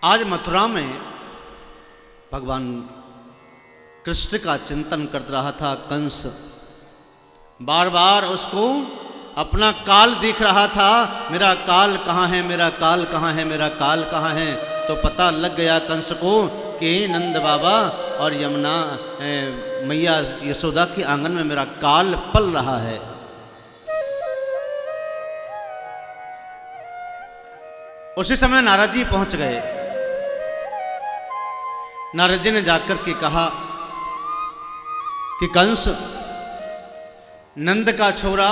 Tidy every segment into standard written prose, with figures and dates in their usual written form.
आज मथुरा में भगवान कृष्ण का चिंतन कर रहा था कंस। बार बार उसको अपना काल दिख रहा था, मेरा काल कहाँ है, मेरा काल कहाँ है, मेरा काल कहाँ है। तो पता लग गया कंस को कि नंद बाबा और यमुना मैया यशोदा के आंगन में मेरा काल पल रहा है। उसी समय नारद जी पहुंच गए। नारद जी ने जाकर के कहा कि कंस, नंद का छोरा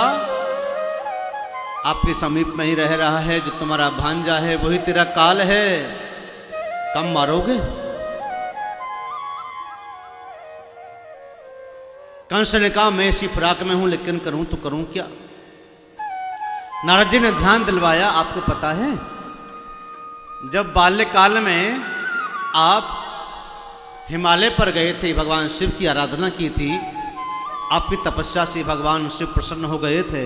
आपके समीप में ही रह रहा है, जो तुम्हारा भांजा है वही तेरा काल है, कम मारोगे? कंस ने कहा मैं इसी फिराक में हूं, लेकिन करूं तो करूं क्या? नारद जी ने ध्यान दिलवाया, आपको पता है जब बाल्यकाल में आप हिमालय पर गए थे, भगवान शिव की आराधना की थी, आपकी तपस्या से भगवान शिव प्रसन्न हो गए थे,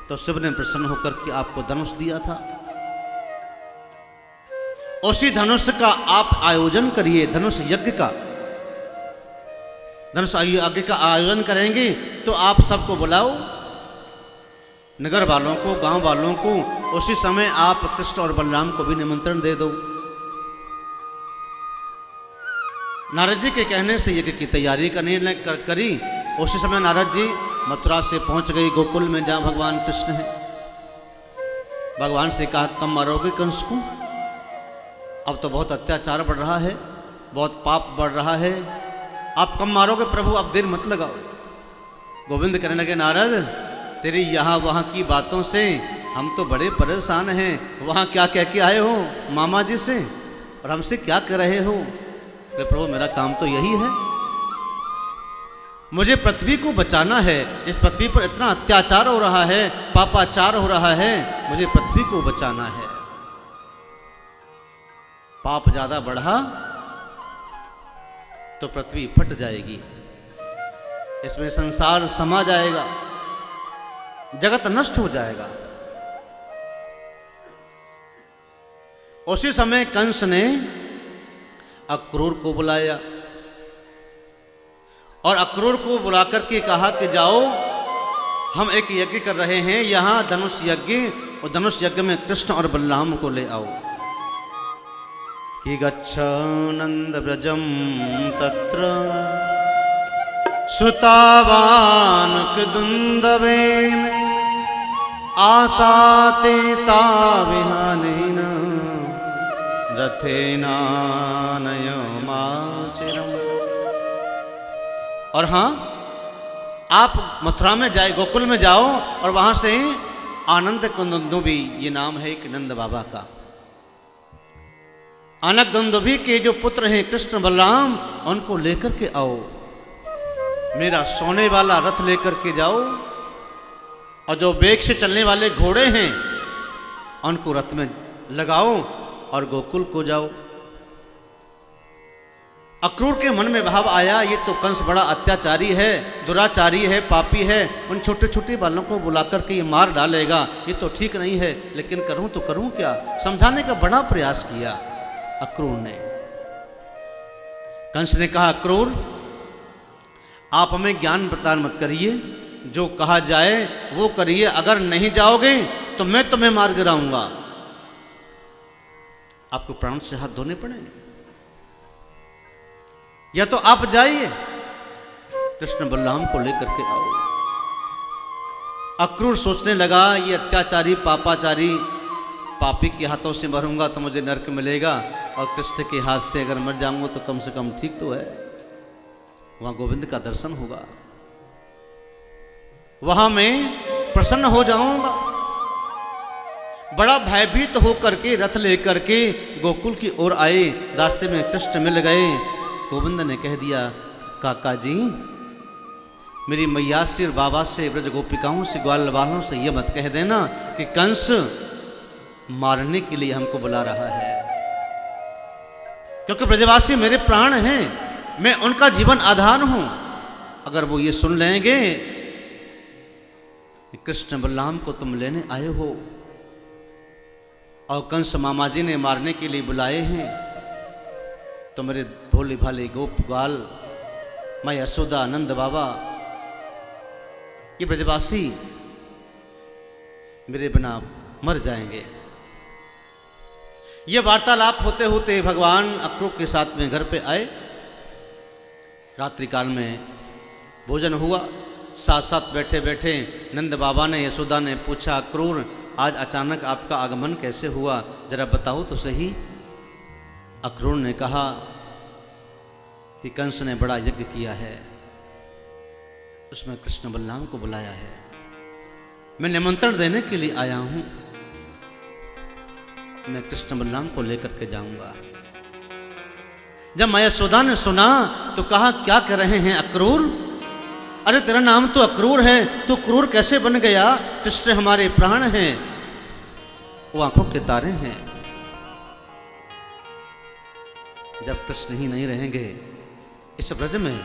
तो शिव ने प्रसन्न होकर के आपको धनुष दिया था। उसी धनुष का आप आयोजन करिए, धनुष यज्ञ का। धनुष यज्ञ का आयोजन करेंगे तो आप सबको बुलाओ, नगर वालों को, गांव वालों को। उसी समय आप कृष्ण और बलराम को भी निमंत्रण दे दो। नारद जी के कहने से यज्ञ की तैयारी करी। उसी समय नारद जी मथुरा से पहुंच गई गोकुल में, जहां भगवान कृष्ण है। भगवान से कहा कम मारोगे कंस को? अब तो बहुत अत्याचार बढ़ रहा है, बहुत पाप बढ़ रहा है, आप कम मारोगे प्रभु, अब देर मत लगाओ। गोविंद कहने लगे नारद, तेरी यहाँ वहाँ की बातों से हम तो बड़े परेशान हैं। वहाँ क्या कह के आए हो मामा जी से, और हमसे क्या कर रहे हो? प्रभु मेरा काम तो यही है, मुझे पृथ्वी को बचाना है। इस पृथ्वी पर इतना अत्याचार हो रहा है, पापाचार हो रहा है, मुझे पृथ्वी को बचाना है। पाप ज्यादा बढ़ा तो पृथ्वी फट जाएगी, इसमें संसार समा जाएगा, जगत नष्ट हो जाएगा। उसी समय कंस ने अक्रूर को बुलाया और अक्रूर को बुलाकर के कहा कि जाओ, हम एक यज्ञ कर रहे हैं यहाँ धनुष यज्ञ, और धनुष यज्ञ में कृष्ण और बलराम को ले आओ। कि गच्छ नंद व्रजम तत्र सुतावान दुंदवेन आसाते ताविहानेन रथेनानयमाचिरम। और हाँ, आप मथुरा में जाए, गोकुल में जाओ, और वहां से आनंद कुंदुबी, ये नाम है एक नंद बाबा का, आनंद कुंदुबी के जो पुत्र हैं कृष्ण बलराम, उनको लेकर के आओ। मेरा सोने वाला रथ लेकर के जाओ, और जो वेग से चलने वाले घोड़े हैं उनको रथ में लगाओ और गोकुल को जाओ। अक्रूर के मन में भाव आया, ये तो कंस बड़ा अत्याचारी है, दुराचारी है, पापी है, उन छोटे छोटे बालों को बुलाकर के ये मार डालेगा, ये तो ठीक नहीं है, लेकिन करूं तो करूं क्या? समझाने का बड़ा प्रयास किया अक्रूर ने। कंस ने कहा अक्रूर, आप हमें ज्ञान प्रदान मत करिए, जो कहा जाए वो करिए, अगर नहीं जाओगे तो मैं तुम्हें मार गिराऊंगा, आपको प्राण से हाथ धोने पड़ेंगे, या तो आप जाइए, कृष्ण बलराम को लेकर के आओ। अक्रूर सोचने लगा, ये अत्याचारी पापाचारी पापी के हाथों से मरूंगा तो मुझे नरक मिलेगा, और कृष्ण के हाथ से अगर मर जाऊंगा तो कम से कम ठीक तो है, वहां गोविंद का दर्शन होगा, वहां मैं प्रसन्न हो जाऊंगा। बड़ा भयभीत होकर के रथ लेकर के गोकुल की ओर आए। रास्ते में कृष्ण मिल गए। गोविंद ने कह दिया, काका जी, मेरी मैया से और बाबा से, ब्रज गोपिकाओं से, ग्वाल वालों से यह मत कह देना कि कंस मारने के लिए हमको बुला रहा है, क्योंकि ब्रजवासी मेरे प्राण हैं, मैं उनका जीवन आधार हूं। अगर वो ये सुन लेंगे कि कृष्ण बलराम को तुम लेने आए हो, और कंस मामा जी ने मारने के लिए बुलाए हैं, तो मेरे भोले भाले गोप ग्वाल, मैं यशोदा, नंद बाबा, ये ब्रजवासी मेरे बिना मर जाएंगे। ये वार्तालाप होते होते भगवान अक्रूर के साथ में घर पे आए। रात्रि काल में भोजन हुआ। साथ साथ बैठे बैठे नंद बाबा ने, यशोदा ने पूछा, अक्रूर आज अचानक आपका आगमन कैसे हुआ, जरा बताओ तो सही। अक्रूर ने कहा कि कंस ने बड़ा यज्ञ किया है, उसमें कृष्ण बलराम को बुलाया है, मैं निमंत्रण देने के लिए आया हूं, मैं कृष्ण बलराम को लेकर के जाऊंगा। जब मैं यशोदा ने सुना तो कहा, क्या कर रहे हैं अक्रूर? अरे तेरा नाम तो अक्रूर है, तो क्रूर कैसे बन गया? कृष्ण हमारे प्राण हैं, वो आंखों के तारे हैं। जब कृष्ण ही नहीं रहेंगे इस ब्रज में,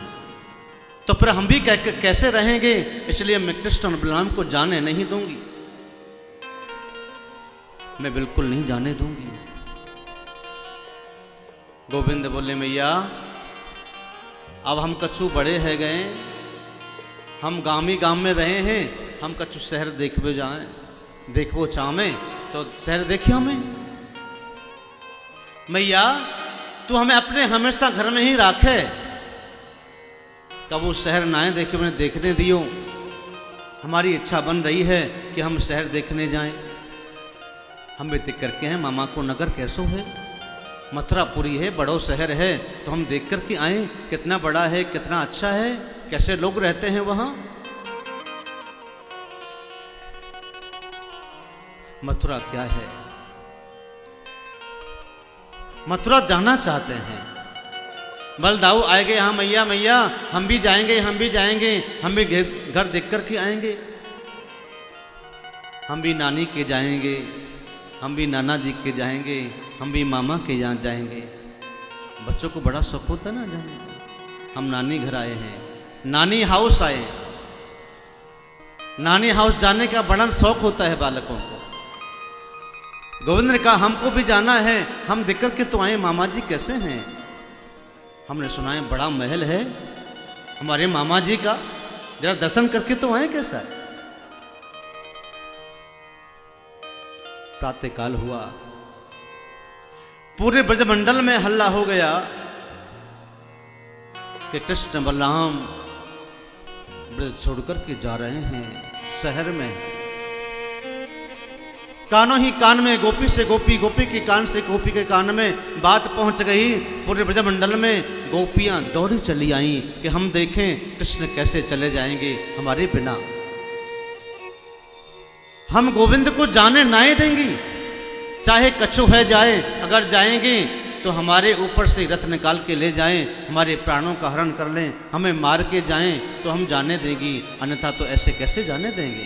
तो फिर हम भी कैसे रहेंगे? इसलिए मैं कृष्ण और बलराम को जाने नहीं दूंगी, मैं बिल्कुल नहीं जाने दूंगी। गोविंद बोले, मैया अब हम कछु बड़े है गए, हम गांव में रहे हैं, हम कछु शहर देखबे जाएं, देखबो चामे तो शहर देखिए हमें। मैया तू हमें अपने हमेशा घर में ही राखे, कब वो शहर ना देखे मैंने देखने दियो। हमारी इच्छा बन रही है कि हम शहर देखने जाएं। हम भी देख करके हैं मामा को नगर कैसो है, मथुरापुरी है, बड़ो शहर है, तो हम देख करके आए कितना बड़ा है, कितना अच्छा है, कैसे लोग रहते हैं वहां। मथुरा क्या है, मथुरा जाना चाहते हैं। बलदाऊ आएंगे, हाँ मैया मैया हम भी जाएंगे, हम भी जाएंगे, हम भी घर देख कर के आएंगे, हम भी नानी के जाएंगे, हम भी नाना जी के जाएंगे, हम भी मामा के यहाँ जाएंगे। बच्चों को बड़ा शौक होता है ना जाने का। हम नानी घर आए हैं, नानी हाउस आए, नानी हाउस जाने का बड़ा शौक होता है बालकों को। गोविंद ने कहा हमको भी जाना है, हम देख कर के तो आए मामा जी कैसे हैं। हमने सुना है बड़ा महल है हमारे मामा जी का, जरा दर्शन करके तो आए कैसा है। प्रातः काल हुआ, पूरे ब्रजमंडल में हल्ला हो गया कि कृष्ण बलराम ब्रज छोड़कर के जा रहे हैं शहर में। कानों ही कान में गोपी से गोपी, गोपी के कान से गोपी के कान में बात पहुंच गई। पूरे ब्रजमंडल में गोपियां दौड़ी चली आईं कि हम देखें कृष्ण कैसे चले जाएंगे हमारे बिना, हम गोविंद को जाने ना देंगी, चाहे कछु है जाए, अगर जाएंगे तो हमारे ऊपर से रथ निकाल के ले जाएं, हमारे प्राणों का हरण कर लें, हमें मार के जाएं तो हम जाने देंगी, अन्यथा तो ऐसे कैसे जाने देंगे।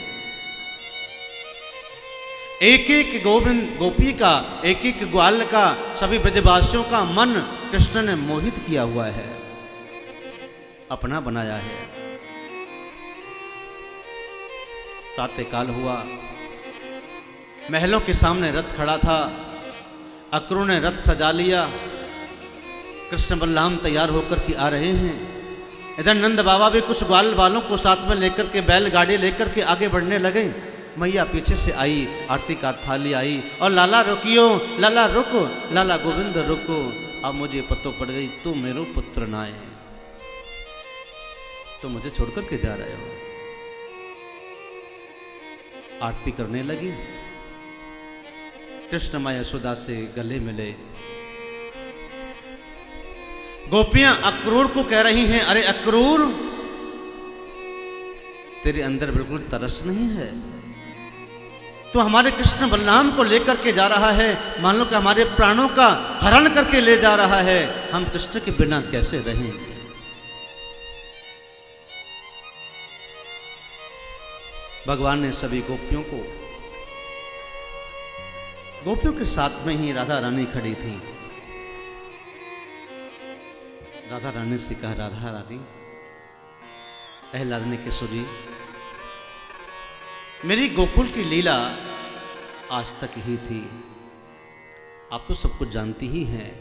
एक एक गोविंद गोपी का, एक एक ग्वाल का, सभी ब्रजवासियों का मन कृष्ण ने मोहित किया हुआ है, अपना बनाया है। प्रातः काल हुआ, महलों के सामने रथ खड़ा था, अक्रूर ने रथ सजा लिया, कृष्ण बलराम तैयार होकर के आ रहे हैं। इधर नंद बाबा भी कुछ ग्वाल वालों को साथ में लेकर के बैलगाड़ी लेकर के आगे बढ़ने लगे। मैया पीछे से आई, आरती का थाली आई और लाला रुकियो, लाला रुको, लाला गोविंद रुको, अब मुझे पतो पड़ गई तू मेरो पुत्र ना है, तो मुझे छोड़कर के जा रहे हो। आरती करने लगी, कृष्ण मां यशोदा से गले मिले। गोपियां अक्रूर को कह रही हैं, अरे अक्रूर तेरे अंदर बिल्कुल तरस नहीं है, तो हमारे कृष्ण बलराम को लेकर के जा रहा है, मान लो कि हमारे प्राणों का हरण करके ले जा रहा है, हम कृष्ण के बिना कैसे रहेंगे। भगवान ने सभी गोपियों को, गोपियों के साथ में ही राधा रानी खड़ी थी, राधा रानी से कहा, राधा रानी अहलादने के सुनी, मेरी गोकुल की लीला आज तक ही थी, आप तो सब कुछ जानती ही हैं।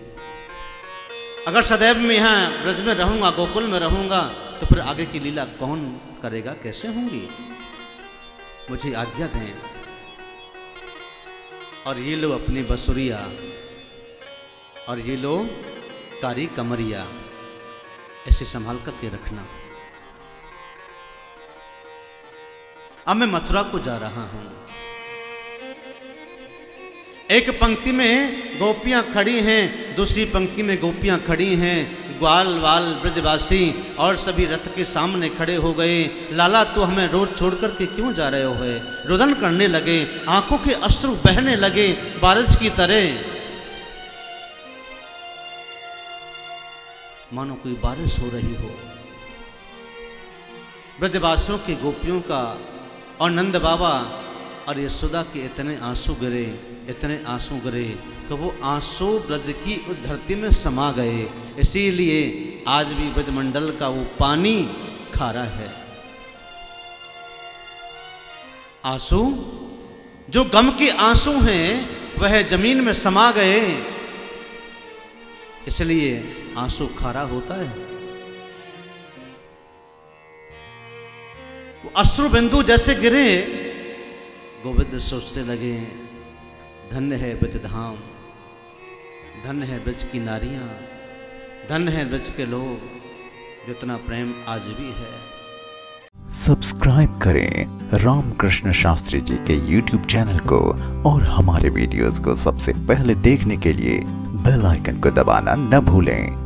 अगर सदैव मैं यहाँ ब्रज में रहूंगा, गोकुल में रहूंगा, तो फिर आगे की लीला कौन करेगा, कैसे होंगी? मुझे आज्ञा दें। और ये लो अपनी बसुरिया, और ये लो कारी कमरिया, ऐसे संभाल करके रखना। अब मैं मथुरा को जा रहा हूं। एक पंक्ति में गोपियां खड़ी हैं, दूसरी पंक्ति में गोपियां खड़ी हैं। ग्वाल वाल ब्रजवासी और सभी रथ के सामने खड़े हो गए। लाला तो हमें रोड छोड़ करके क्यों जा रहे हो? रुदन करने लगे, आंखों के अश्रु बहने लगे बारिश की तरह, मानो कोई बारिश हो रही हो। ब्रजवासियों की गोपियों का और नंद बाबा और यशोदा के इतने आंसू गिरे, इतने आंसू गिरे कि वो आंसू ब्रज की उस धरती में समा गए। इसीलिए आज भी ब्रजमंडल का वो पानी खारा है। आंसू जो गम के आंसू हैं वह जमीन में समा गए, इसलिए आंसू खारा होता है। वो अश्रु बिंदु जैसे गिरे, गोविंद सोचने लगे, धन्य है ब्रज धाम, धन्य है ब्रज की नारियां, धन्य है ब्रज के लोग, जितना प्रेम आज भी है। सब्सक्राइब करें रामकृष्ण शास्त्री जी के YouTube चैनल को और हमारे वीडियोस को सबसे पहले देखने के लिए बेल आइकन को दबाना न भूलें।